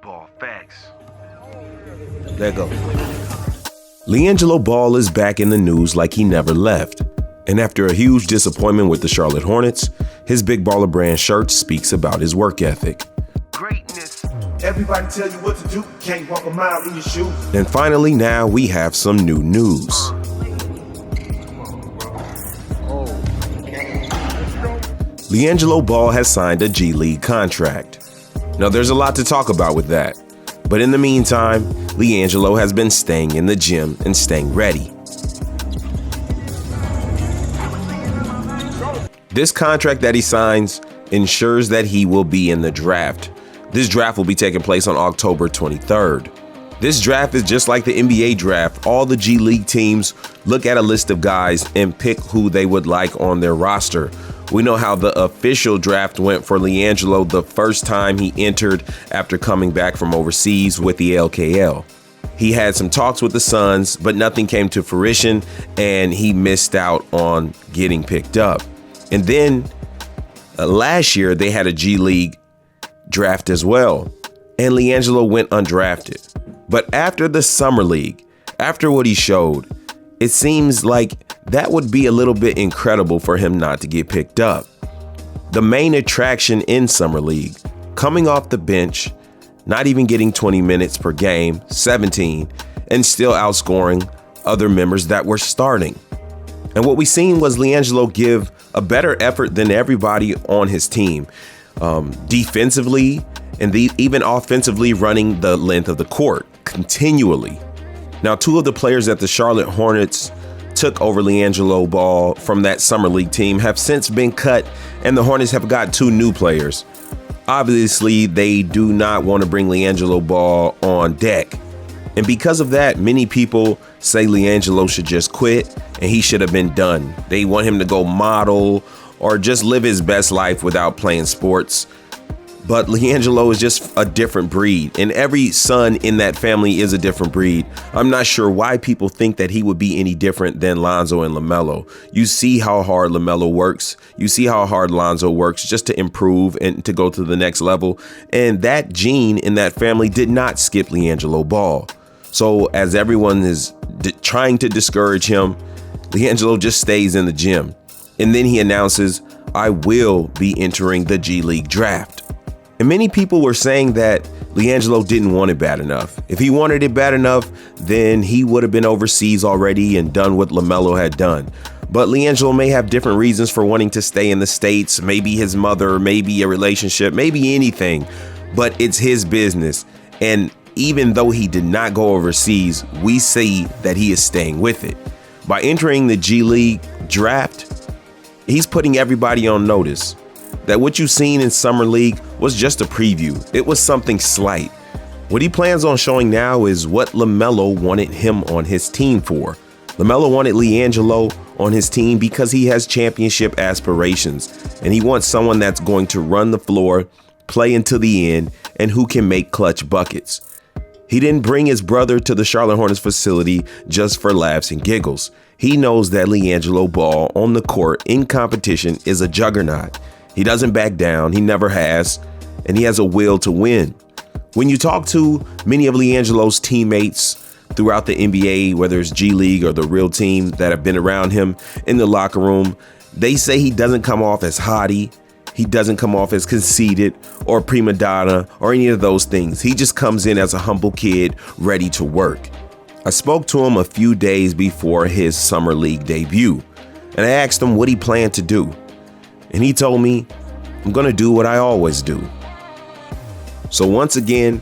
Ball facts. There you go. Liangelo Ball is back in the news like he never left. And after a huge disappointment with the Charlotte Hornets, his Big Baller Brand shirt speaks about his work ethic. Greatness. Everybody tell you what to do, can't walk a mile in your shoes. And finally, now we have some new news. Liangelo Ball has signed a G League contract. Now, there's a lot to talk about with that. But in the meantime, Liangelo has been staying in the gym and staying ready. This contract that he signs ensures that he will be in the draft. This draft will be taking place on October 23rd. This draft is just like the NBA draft. All the G League teams look at a list of guys and pick who they would like on their roster. We know how the official draft went for Liangelo the first time he entered after coming back from overseas with the LKL. He had some talks with the Suns, but nothing came to fruition, and he missed out on getting picked up. And then last year, they had a G League draft as well, and Liangelo went undrafted. But after the Summer League, after what he showed, it seems like that would be a little bit incredible for him not to get picked up. The main attraction in Summer League, coming off the bench, not even getting 20 minutes per game, 17, and still outscoring other members that were starting. And what we seen was Liangelo give a better effort than everybody on his team, defensively and even offensively, running the length of the court continually. Now, two of the players that the Charlotte Hornets took over Liangelo Ball from that Summer League team have since been cut, and the Hornets have got two new players. Obviously, they do not want to bring Liangelo Ball on deck. And because of that, many people say Liangelo should just quit and he should have been done. They want him to go model or just live his best life without playing sports. But Liangelo is just a different breed, and every son in that family is a different breed. I'm not sure why people think that he would be any different than Lonzo and LaMelo. You see how hard LaMelo works. You see how hard Lonzo works just to improve and to go to the next level. And that gene in that family did not skip Liangelo Ball. So as everyone is trying to discourage him, Liangelo just stays in the gym. And then he announces, "I will be entering the G League draft." And many people were saying that Liangelo didn't want it bad enough. If he wanted it bad enough, then he would have been overseas already and done what LaMelo had done. But Liangelo may have different reasons for wanting to stay in the States. Maybe his mother, maybe a relationship, maybe anything. But it's his business. And even though he did not go overseas, we see that he is staying with it. By entering the G League draft, he's putting everybody on notice that what you've seen in Summer League was just a preview. It was something slight. What he plans on showing now is what LaMelo wanted him on his team for. LaMelo wanted Liangelo on his team because he has championship aspirations, and he wants someone that's going to run the floor, play until the end, and who can make clutch buckets. He didn't bring his brother to the Charlotte Hornets facility just for laughs and giggles. He knows that Liangelo Ball on the court in competition is a juggernaut. He doesn't back down, he never has, and he has a will to win. When you talk to many of Liangelo's teammates throughout the NBA, whether it's G League or the real team that have been around him in the locker room, they say he doesn't come off as haughty, he doesn't come off as conceited or prima donna or any of those things. He just comes in as a humble kid ready to work. I spoke to him a few days before his Summer League debut, and I asked him what he planned to do. And he told me, "I'm going to do what I always do." So once again,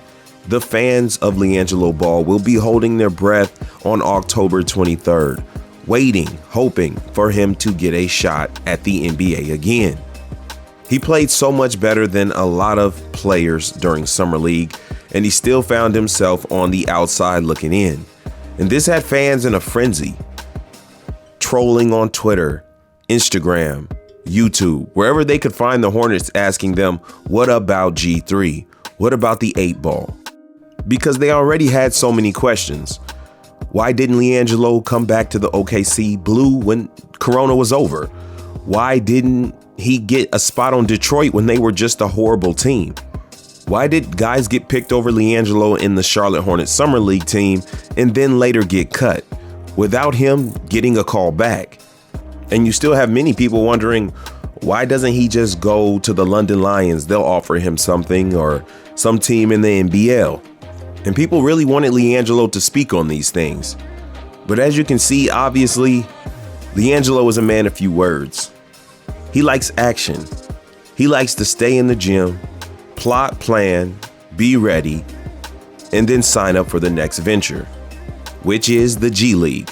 the fans of Liangelo Ball will be holding their breath on October 23rd, waiting, hoping for him to get a shot at the NBA again. He played so much better than a lot of players during Summer League, and he still found himself on the outside looking in. And this had fans in a frenzy, trolling on Twitter, Instagram, YouTube, wherever they could find the Hornets, asking them, what about G3? What about the 8 ball? Because they already had so many questions. Why didn't Liangelo come back to the OKC Blue when Corona was over? Why didn't he get a spot on Detroit when they were just a horrible team? Why did guys get picked over Liangelo in the Charlotte Hornets Summer League team and then later get cut without him getting a call back? And you still have many people wondering, why doesn't he just go to the London Lions? They'll offer him something, or some team in the NBL. And people really wanted Liangelo to speak on these things. But as you can see, obviously, Liangelo is a man of few words. He likes action. He likes to stay in the gym, plot, plan, be ready, and then sign up for the next venture, which is the G League.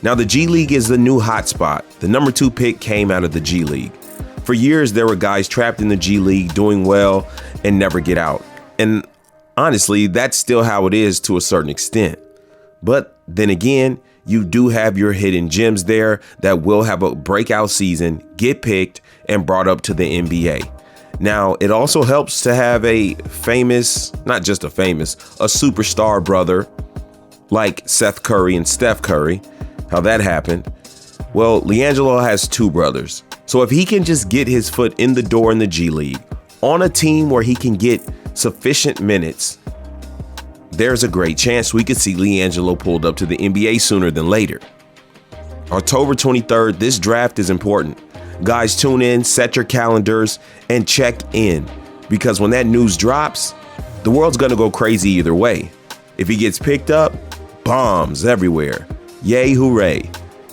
Now, the G League is the new hotspot. The number 2 pick came out of the G League. For years, there were guys trapped in the G League doing well and never get out. And honestly, that's still how it is to a certain extent. But then again, you do have your hidden gems there that will have a breakout season, get picked, and brought up to the NBA. Now, it also helps to have a famous, not just a famous, a superstar brother like Seth Curry and Steph Curry. How that happened? Well, Liangelo has 2 brothers. So if he can just get his foot in the door in the G League on a team where he can get sufficient minutes, there's a great chance we could see Liangelo pulled up to the NBA sooner than later. October 23rd, this draft is important. Guys, tune in, set your calendars, and check in, because when that news drops, the world's gonna go crazy either way. If he gets picked up, bombs everywhere. Yay, hooray.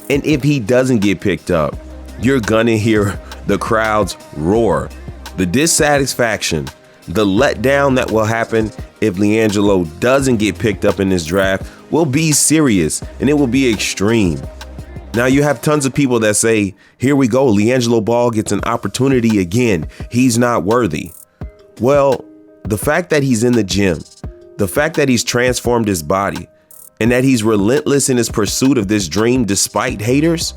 And if he doesn't get picked up, you're gonna hear the crowds roar. The dissatisfaction, the letdown that will happen if Liangelo doesn't get picked up in this draft will be serious, and it will be extreme. Now, you have tons of people that say, here we go, Liangelo Ball gets an opportunity again. He's not worthy. Well, the fact that he's in the gym, the fact that he's transformed his body, and that he's relentless in his pursuit of this dream despite haters,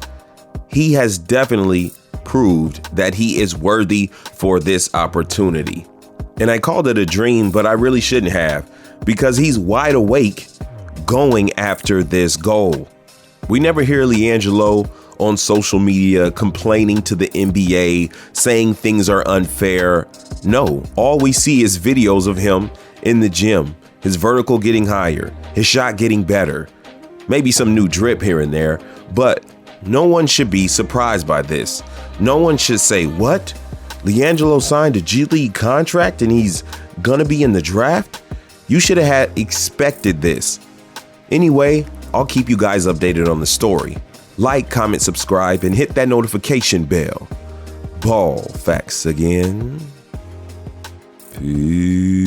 he has definitely proved that he is worthy for this opportunity. And I called it a dream, but I really shouldn't have, because he's wide awake going after this goal. We never hear Liangelo on social media complaining to the NBA, saying things are unfair. No, all we see is videos of him in the gym, his vertical getting higher, his shot getting better, maybe some new drip here and there, but no one should be surprised by this. No one should say, what? Liangelo signed a G League contract and he's gonna be in the draft? You should have had expected this. Anyway, I'll keep you guys updated on the story. Like, comment, subscribe, and hit that notification bell. Ball facts again. Peace.